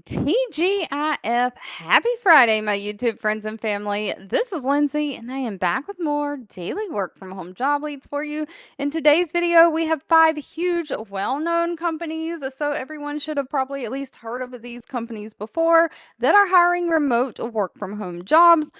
TGIF. Happy Friday, my YouTube friends and family. This is Lindsay, and I am back with more daily work from home job leads for you. In today's video, we have 5 huge, well known companies. So, everyone should have probably at least heard of these companies before that are hiring remote work from home jobs.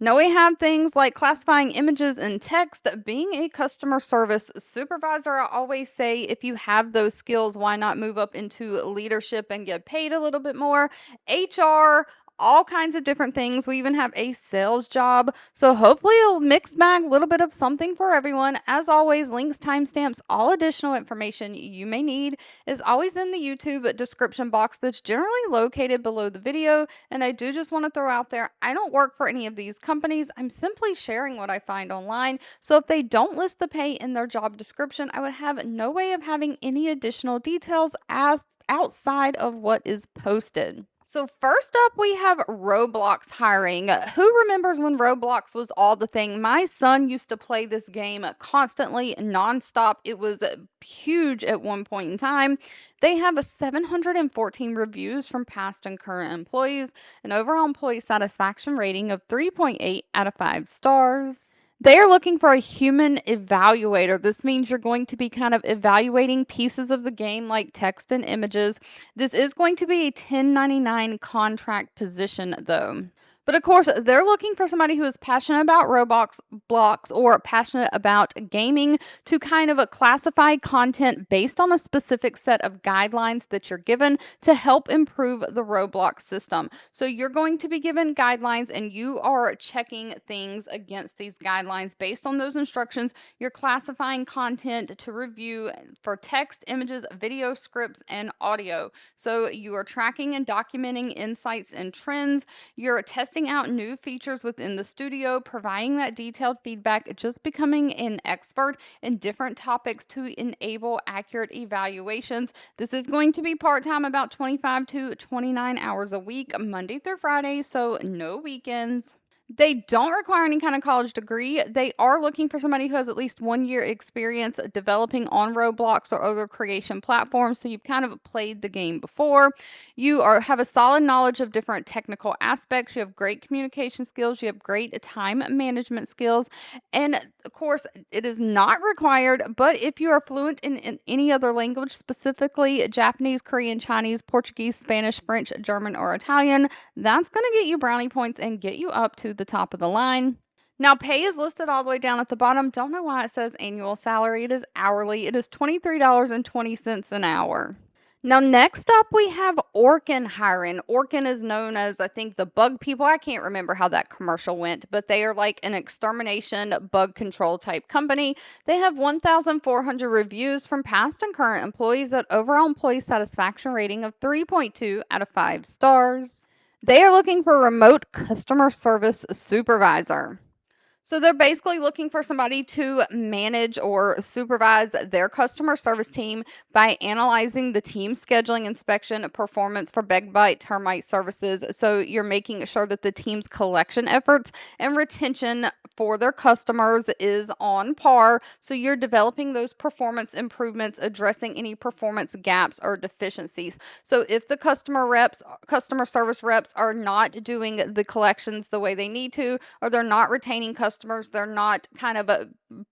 Now we have things like classifying images and text, being a customer service supervisor. I always say if you have those skills, why not move up into leadership and get paid a little bit more? HR, all kinds of different things. We even have a sales job. So hopefully a mixed bag, a little bit of something for everyone. As always, links, timestamps, all additional information you may need is always in the YouTube description box that's generally located below the video. And I do just want to throw out there, I don't work for any of these companies. I'm simply sharing what I find online. So if they don't list the pay in their job description, I would have no way of having any additional details as outside of what is posted. So first up, we have Roblox hiring. Who remembers when Roblox was all the thing? My son used to play this game constantly, nonstop. It was huge at one point in time. They have 714 reviews from past and current employees, an overall employee satisfaction rating of 3.8 out of 5 stars. They are looking for a human evaluator. This means you're going to be kind of evaluating pieces of the game like text and images. This is going to be a 1099 contract position, though. But of course, they're looking for somebody who is passionate about Roblox blocks or passionate about gaming to kind of classify content based on a specific set of guidelines that you're given to help improve the Roblox system. So you're going to be given guidelines and you are checking things against these guidelines based on those instructions. You're classifying content to review for text, images, video, scripts, and audio. So you are tracking and documenting insights and trends. You're testing out new features within the studio, providing that detailed feedback, just becoming an expert in different topics to enable accurate evaluations. This is going to be part time, about 25 to 29 hours a week, Monday through Friday, so no weekends. They don't require any kind of college degree. They are looking for somebody who has at least 1 year experience developing on Roblox or other creation platforms. So you've kind of played the game before. Have a solid knowledge of different technical aspects. You have great communication skills. You have great time management skills. And of course, it is not required, but if you are fluent in any other language, specifically Japanese, Korean, Chinese, Portuguese, Spanish, French, German, or Italian, that's going to get you brownie points and get you up to the top of the line. Now, pay is listed all the way down at the bottom. Don't know why it says annual salary. It is hourly. It is $23.20 an hour. Now, next up, we have Orkin hiring. Orkin is known as, I think, the bug people. I can't remember how that commercial went, but they are like an extermination bug control type company. They have 1,400 reviews from past and current employees at overall employee satisfaction rating of 3.2 out of 5 stars. They are looking for a remote customer service supervisor. So they're basically looking for somebody to manage or supervise their customer service team by analyzing the team scheduling, inspection, performance for bug bite termite services. So you're making sure that the team's collection efforts and retention for their customers is on par. So you're developing those performance improvements, addressing any performance gaps or deficiencies. So if the customer service reps are not doing the collections the way they need to, or they're not retaining customers, they're not kind of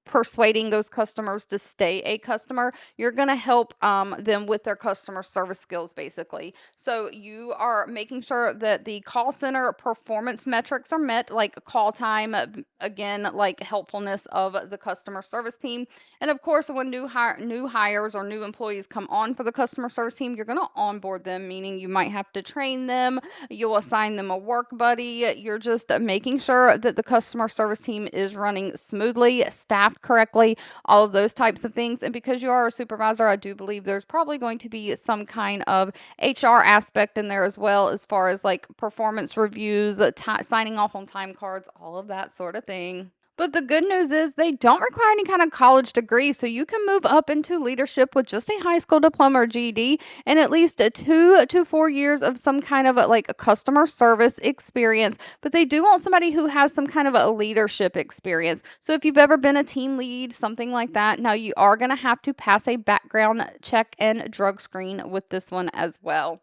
persuading those customers to stay a customer, you're going to help them with their customer service skills, basically. So you are making sure that the call center performance metrics are met, like call time, again, like helpfulness of the customer service team. And of course, when new hires or new employees come on for the customer service team, you're going to onboard them, meaning you might have to train them, you'll assign them a work buddy. You're just making sure that the customer service team is running smoothly, staffed correctly, all of those types of things. And because you are a supervisor, I do believe there's probably going to be some kind of HR aspect in there as well, as far as like performance reviews, signing off on time cards, all of that sort of thing. But the good news is they don't require any kind of college degree, so you can move up into leadership with just a high school diploma or GED and at least 2 to 4 years of some kind of like a customer service experience. But they do want somebody who has some kind of a leadership experience. So if you've ever been a team lead, something like that, now you are going to have to pass a background check and drug screen with this one as well.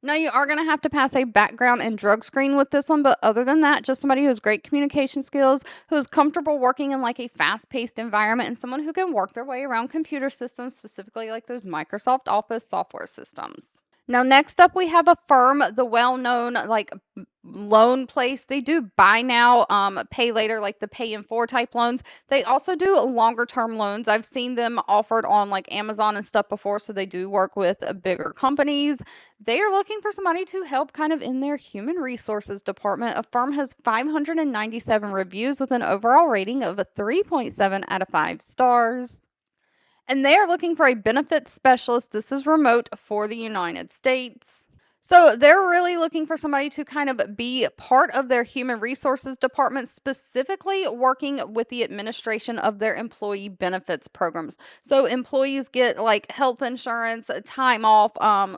Now you are gonna have to pass a background and drug screen with this one, but other than that, just somebody who has great communication skills, who's comfortable working in like a fast-paced environment, and someone who can work their way around computer systems, specifically like those Microsoft Office software systems. Now, next up, we have Affirm, the well-known like loan place. They do buy now, pay later, like the pay in four type loans. They also do longer term loans. I've seen them offered on like Amazon and stuff before, so they do work with bigger companies. They are looking for somebody to help kind of in their human resources department. Affirm has 597 reviews with an overall rating of a 3.7 out of 5 stars. And they are looking for a benefits specialist. This is remote for the United States. So they're really looking for somebody to kind of be part of their human resources department, specifically working with the administration of their employee benefits programs. So employees get like health insurance, time off,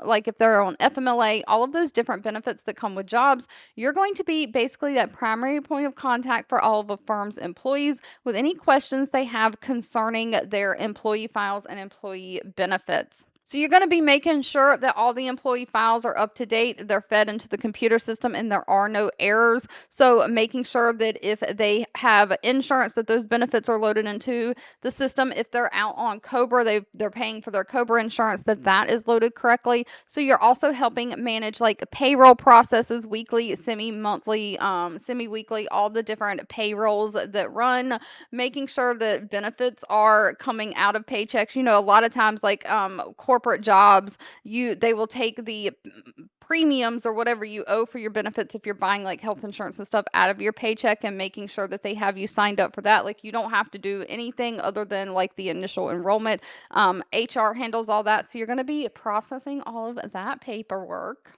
like if they're on FMLA, all of those different benefits that come with jobs. You're going to be basically that primary point of contact for all of a firm's employees with any questions they have concerning their employee files and employee benefits. So you're going to be making sure that all the employee files are up to date, they're fed into the computer system, and there are no errors. So making sure that if they have insurance, that those benefits are loaded into the system. If they're out on Cobra, they're paying for their Cobra insurance, that is loaded correctly. So you're also helping manage like payroll processes, weekly, semi-monthly, semi-weekly, all the different payrolls that run, making sure that benefits are coming out of paychecks. You know, a lot of times like corporate jobs, they will take the premiums or whatever you owe for your benefits if you're buying like health insurance and stuff out of your paycheck, and making sure that they have you signed up for that. Like you don't have to do anything other than like the initial enrollment. HR handles all that. So you're going to be processing all of that paperwork.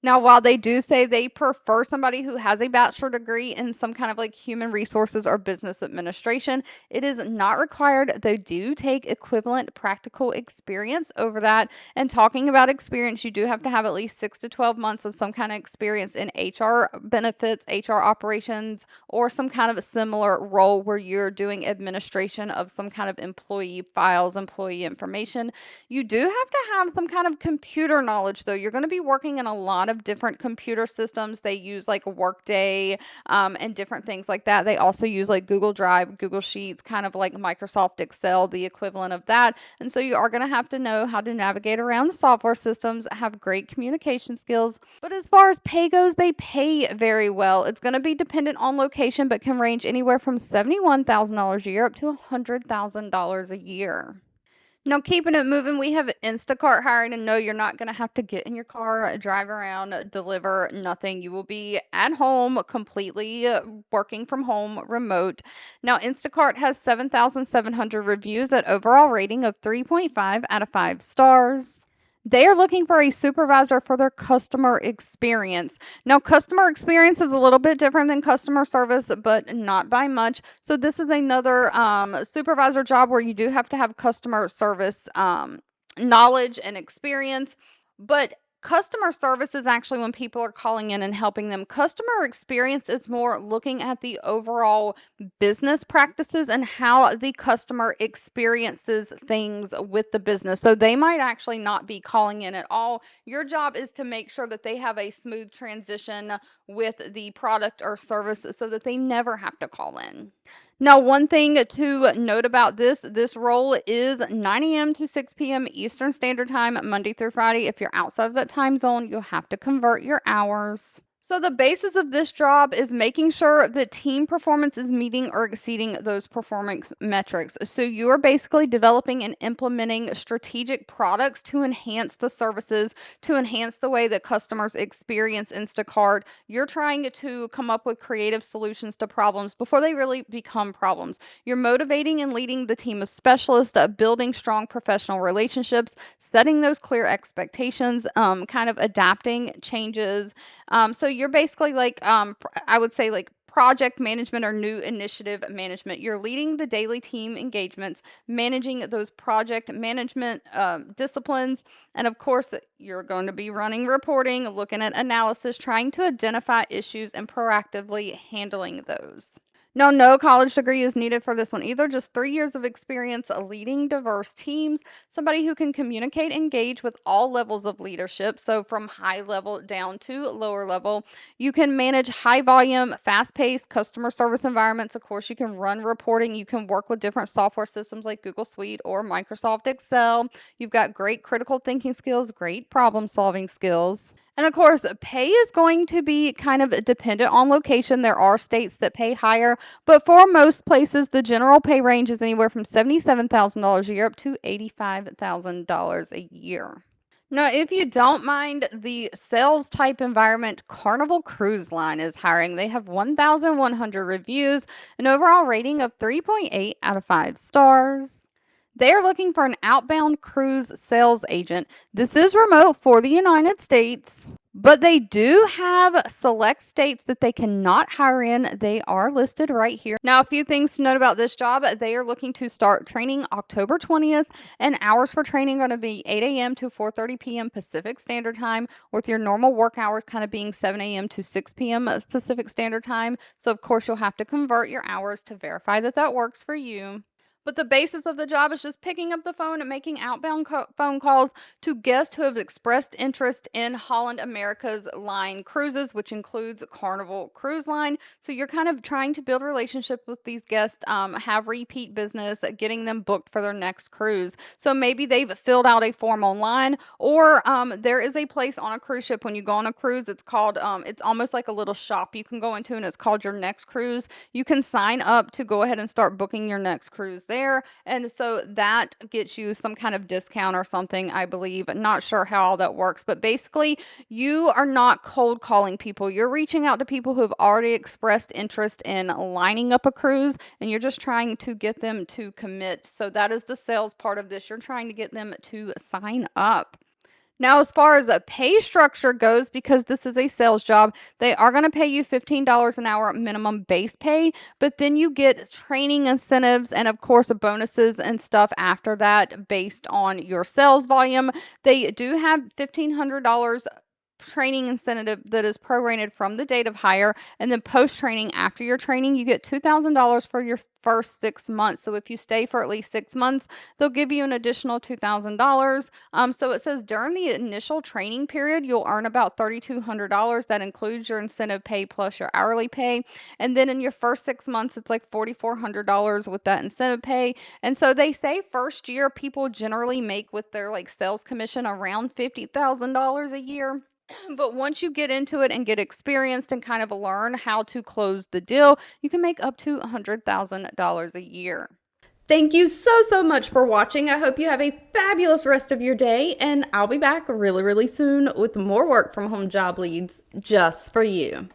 Now, while they do say they prefer somebody who has a bachelor degree in some kind of like human resources or business administration, it is not required. They do take equivalent practical experience over that. And talking about experience, you do have to have at least 6 to 12 months of some kind of experience in HR benefits, HR operations, or some kind of a similar role where you're doing administration of some kind of employee files, employee information. You do have to have some kind of computer knowledge, though. You're going to be working in a lot of different computer systems. They use like Workday, and different things like that. They also use like Google Drive, Google Sheets, kind of like Microsoft Excel, the equivalent of that. And so you are going to have to know how to navigate around the software systems, have great communication skills. But as far as pay goes, they pay very well. It's going to be dependent on location, but can range anywhere from $71,000 a year up to $100,000 a year. Now, keeping it moving, we have Instacart hiring, and no, you're not going to have to get in your car, drive around, deliver, nothing. You will be at home, completely working from home, remote. Now, Instacart has 7,700 reviews at overall rating of 3.5 out of 5 stars. They are looking for a supervisor for their customer experience. Now, customer experience is a little bit different than customer service, but not by much. So, this is another supervisor job where you do have to have customer service knowledge and experience. But customer service is actually when people are calling in and helping them. Customer experience is more looking at the overall business practices and how the customer experiences things with the business. So they might actually not be calling in at all. Your job is to make sure that they have a smooth transition with the product or service so that they never have to call in. Now, one thing to note about this role is 9 a.m. to 6 p.m. Eastern Standard Time, Monday through Friday. If you're outside of that time zone, you'll have to convert your hours. So the basis of this job is making sure that team performance is meeting or exceeding those performance metrics. So you are basically developing and implementing strategic products to enhance the services, to enhance the way that customers experience Instacart. You're trying to come up with creative solutions to problems before they really become problems. You're motivating and leading the team of specialists, building strong professional relationships, setting those clear expectations, kind of adapting changes. So you're basically like, I would say like project management or new initiative management. You're leading the daily team engagements, managing those project management disciplines. And of course, you're going to be running reporting, looking at analysis, trying to identify issues and proactively handling those. No, no college degree is needed for this one either. Just 3 years of experience leading diverse teams, somebody who can communicate, engage with all levels of leadership. So, from high level down to lower level, you can manage high volume, fast paced customer service environments. Of course, you can run reporting. You can work with different software systems like Google Suite or Microsoft Excel. You've got great critical thinking skills, great problem solving skills. And of course, pay is going to be kind of dependent on location. There are states that pay higher, but for most places, the general pay range is anywhere from $77,000 a year up to $85,000 a year. Now, if you don't mind the sales type environment, Carnival Cruise Line is hiring. They have 1,100 reviews, an overall rating of 3.8 out of 5 stars. They are looking for an outbound cruise sales agent. This is remote for the United States, but they do have select states that they cannot hire in. They are listed right here. Now, a few things to note about this job. They are looking to start training October 20th, and hours for training are going to be 8 a.m. to 4:30 p.m. Pacific Standard Time, with your normal work hours kind of being 7 a.m. to 6 p.m. Pacific Standard Time. So, of course, you'll have to convert your hours to verify that that works for you. But the basis of the job is just picking up the phone and making outbound phone calls to guests who have expressed interest in Holland America's Line cruises, which includes Carnival Cruise Line. So you're kind of trying to build a relationship with these guests, have repeat business, getting them booked for their next cruise. So maybe they've filled out a form online, or there is a place on a cruise ship when you go on a cruise. It's called, it's almost like a little shop you can go into, and it's called Your Next Cruise. You can sign up to go ahead and start booking your next cruise there. And so that gets you some kind of discount or something, I believe. Not sure how all that works, but basically, you are not cold calling people. You're reaching out to people who have already expressed interest in lining up a cruise, and you're just trying to get them to commit. So that is the sales part of this. You're trying to get them to sign up. Now, as far as a pay structure goes, because this is a sales job, they are going to pay you $15 an hour minimum base pay, but then you get training incentives and, of course, bonuses and stuff after that based on your sales volume. They do have $1,500 training incentive that is prorated from the date of hire, and then post training, after your training, you get $2,000 for your first 6 months. So if you stay for at least 6 months, they'll give you an additional $2,000. So it says during the initial training period, you'll earn about $3,200. That includes your incentive pay plus your hourly pay. And then in your first 6 months, it's like $4,400 with that incentive pay. And so they say first year people generally make with their like sales commission around $50,000 a year. But once you get into it and get experienced and kind of learn how to close the deal, you can make up to $100,000 a year. Thank you so much for watching. I hope you have a fabulous rest of your day, and I'll be back really soon with more work from home job leads just for you.